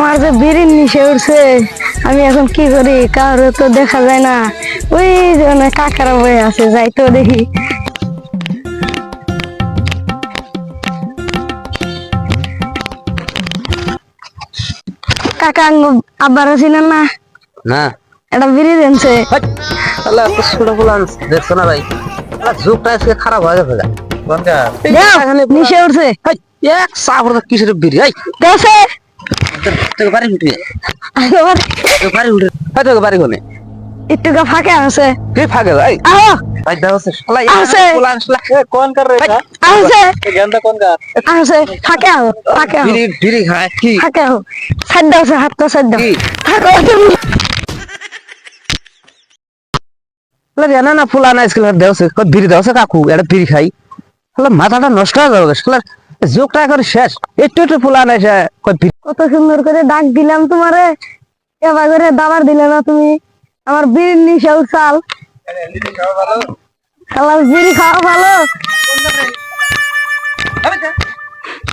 আমার যে বিড়ির নিশে উঠছে, আমি এখন কি করি? কারো তো দেখা যায় না। ওই যে অনেক কাকারা বয়ে আছে, যাই তো দেখি। কাকা আব্বার ছিলেন না? না একটা বিড়ি দেনছে। তাহলে এত ছোট ফুলান দেখছো না ভাই, যুগটা আজকে খারাপ হয়ে গেছে। নিশে উঠছে এক সাফর কিসের বিড়ি দেশে তোকে বাড়ি উঠে বাড়ি উঠে তোকে বাড়ি কোনে একটু ফাঁকে আছে। কে ফাঁকে ভাই আহ ভাই দাও আছে শালা আছে। ফুলান শালা কোন কর রে আছে গেন্দা কোন কর আছে ফাঁকে আও, ফাঁকে আও, বিড়ি বিড়ি খায় কি ফাঁকে আও। সাইড দাও, হাতটা সাইড দাও। কি? থাকো তুমি। না না ফুলান আজকাল দেওছে বিড়ি দেওছে কাকু এটা বিড়ি খাই শালা মাথাটা নষ্ট হয়ে যাবে শালা যোগটা এখন শেষ একটু একটু ফুলান এসে কত সুন্দর করে ডাক দিলাম তোমারে, এবার করে দাবার দিলে না তুমি। আমার বিড়ির নিশাও চাল, খালাস বিড়ি খাওয়া ভালো।